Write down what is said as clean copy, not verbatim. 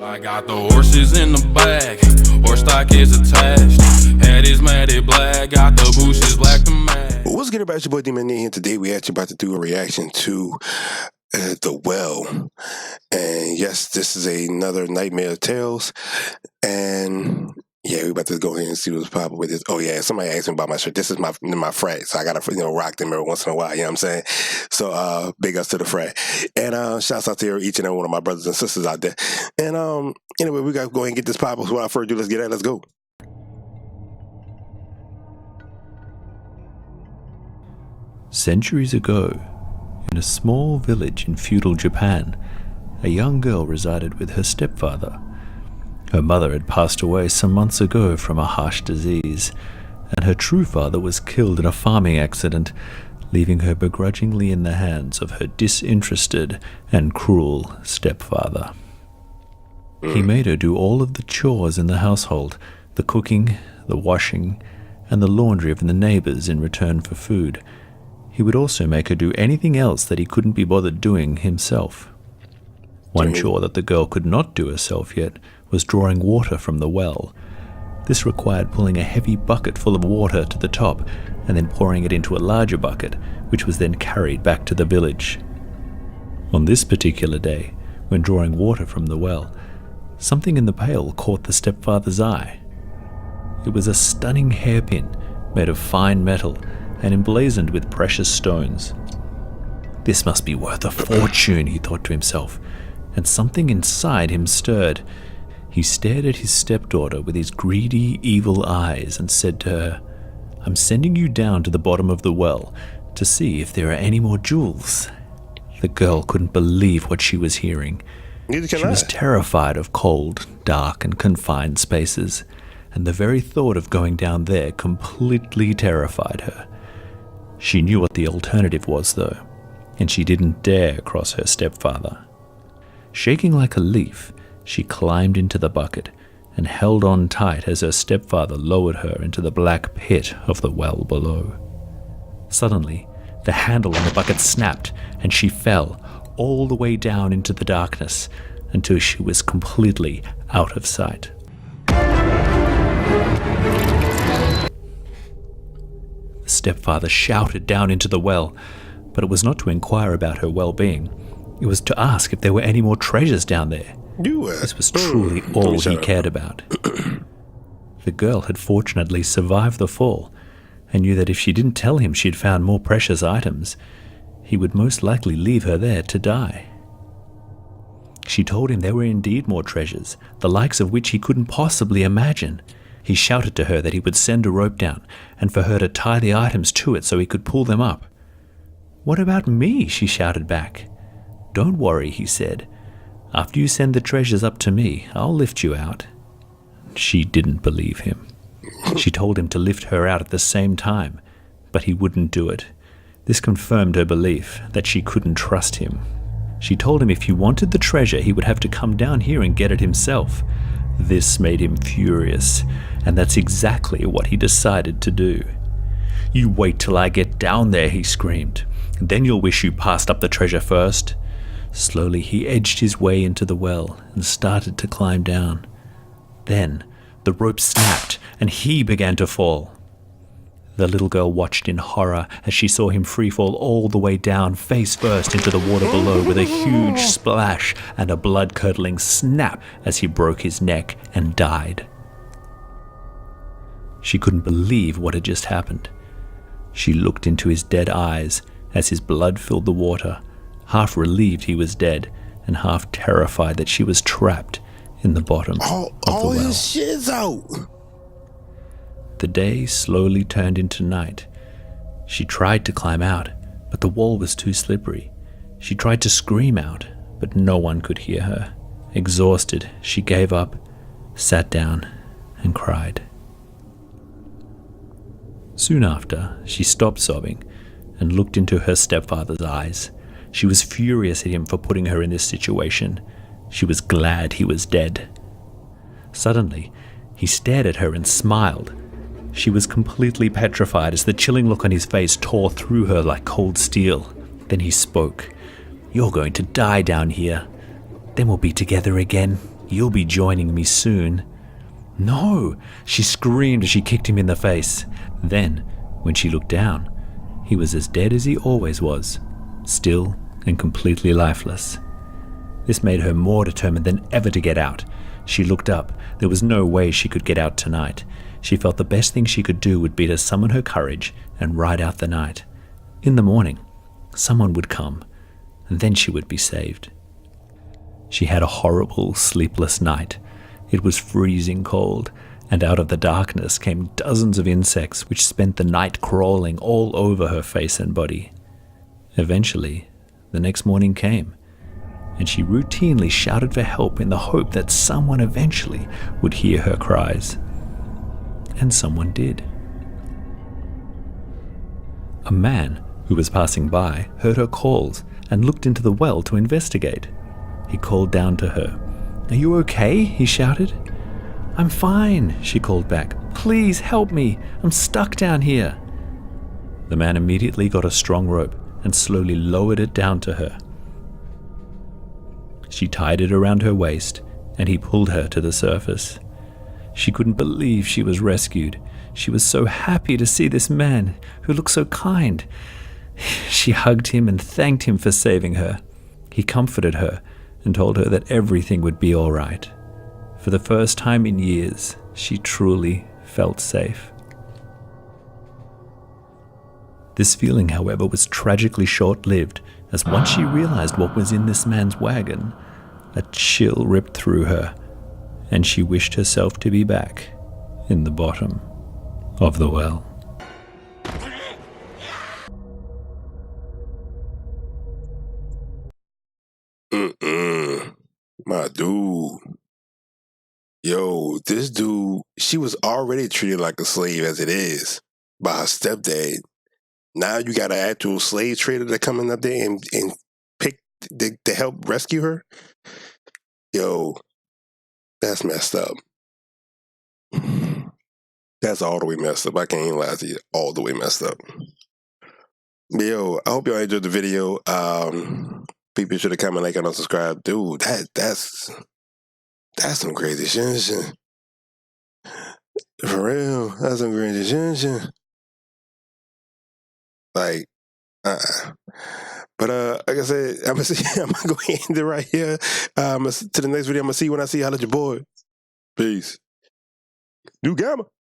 I got the horses in the back, horse stock is attached. Head is matted black, got the bushes black to match. What's good about your boy Demon Neeyooo, and today we actually about to do a reaction to The Well. And yes, this is another Nightmare Tales. And yeah, we about to go ahead and see what's popping with this. Oh yeah, somebody asked me about my shirt. This is my frat, so I gotta rock them every once in a while. You know what I'm saying? So big ups to the frat, and shouts out to each and every one of my brothers and sisters out there. And anyway, we gotta go ahead and get this popping. So without further ado, let's get at it. Let's go. Centuries ago, in a small village in feudal Japan, a young girl resided with her stepfather. Her mother had passed away some months ago from a harsh disease, and her true father was killed in a farming accident, leaving her begrudgingly in the hands of her disinterested and cruel stepfather. He made her do all of the chores in the household, the cooking, the washing, and the laundry of the neighbors in return for food. He would also make her do anything else that he couldn't be bothered doing himself. One chore that the girl could not do herself yet was drawing water from the well. This required pulling a heavy bucket full of water to the top and then pouring it into a larger bucket, which was then carried back to the village. On this particular day, when drawing water from the well, something in the pail caught the stepfather's eye. It was a stunning hairpin made of fine metal and emblazoned with precious stones. This must be worth a fortune, he thought to himself, and something inside him stirred. He stared at his stepdaughter with his greedy, evil eyes and said to her, "I'm sending you down to the bottom of the well to see if there are any more jewels." The girl couldn't believe what she was hearing. She was terrified of cold, dark, and confined spaces, and the very thought of going down there completely terrified her. She knew what the alternative was, though, and she didn't dare cross her stepfather. Shaking like a leaf, she climbed into the bucket and held on tight as her stepfather lowered her into the black pit of the well below. Suddenly, the handle on the bucket snapped and she fell all the way down into the darkness until she was completely out of sight. The stepfather shouted down into the well, but it was not to inquire about her well-being. It was to ask if there were any more treasures down there. This was truly all he cared about. The girl had fortunately survived the fall and knew that if she didn't tell him she'd found more precious items, he would most likely leave her there to die. She told him there were indeed more treasures, the likes of which he couldn't possibly imagine. He shouted to her that he would send a rope down and for her to tie the items to it so he could pull them up. "What about me?" she shouted back. "Don't worry," he said. "After you send the treasures up to me, I'll lift you out." She didn't believe him. She told him to lift her out at the same time, but he wouldn't do it. This confirmed her belief that she couldn't trust him. She told him if he wanted the treasure, he would have to come down here and get it himself. This made him furious, and that's exactly what he decided to do. "You wait till I get down there," he screamed. "Then you'll wish you passed up the treasure first." Slowly he edged his way into the well and started to climb down. Then the rope snapped and he began to fall. The little girl watched in horror as she saw him free fall all the way down, face first into the water below with a huge splash and a blood-curdling snap as he broke his neck and died. She couldn't believe what had just happened. She looked into his dead eyes as his blood filled the water, half relieved he was dead and half terrified that she was trapped in the bottom of the well. All his shit's out. The day slowly turned into night. She tried to climb out, but the wall was too slippery. She tried to scream out, but no one could hear her. Exhausted, she gave up, sat down, and cried. Soon after, she stopped sobbing and looked into her stepfather's eyes. She was furious at him for putting her in this situation. She was glad he was dead. Suddenly, he stared at her and smiled. She was completely petrified as the chilling look on his face tore through her like cold steel. Then he spoke. "You're going to die down here. Then we'll be together again. You'll be joining me soon." "No!" she screamed as she kicked him in the face. Then, when she looked down, he was as dead as he always was, still and completely lifeless. This made her more determined than ever to get out. She looked up. There was no way she could get out tonight. She felt the best thing she could do would be to summon her courage and ride out the night. In the morning, someone would come, and then she would be saved. She had a horrible, sleepless night. It was freezing cold, and out of the darkness came dozens of insects which spent the night crawling all over her face and body. Eventually, the next morning came, and she routinely shouted for help in the hope that someone eventually would hear her cries. And someone did. A man who was passing by heard her calls and looked into the well to investigate. He called down to her. "Are you okay?" he shouted. "I'm fine," she called back. "Please help me. I'm stuck down here." The man immediately got a strong rope and slowly lowered it down to her. She tied it around her waist, and he pulled her to the surface. She couldn't believe she was rescued. She was so happy to see this man who looked so kind. She hugged him and thanked him for saving her. He comforted her and told her that everything would be all right. For the first time in years, she truly felt safe. This feeling, however, was tragically short-lived, as once she realized what was in this man's wagon, a chill ripped through her, and she wished herself to be back in the bottom of the well. My dude. Yo, this dude, she was already treated like a slave as it is by her stepdad. Now you got an actual slave trader that coming up there and pick to help rescue her. Yo, that's messed up. That's all the way messed up. I can't even lie to you. All the way messed up. But yo, I hope y'all enjoyed the video. People should have comment, like, and subscribe. Dude, that's some crazy shit. For real, that's some crazy shit. Like, But like I said, I'm gonna go ahead and end it right here. To the next video, I'm gonna see you when I see you. Holla at your boy. Peace. New Gamma.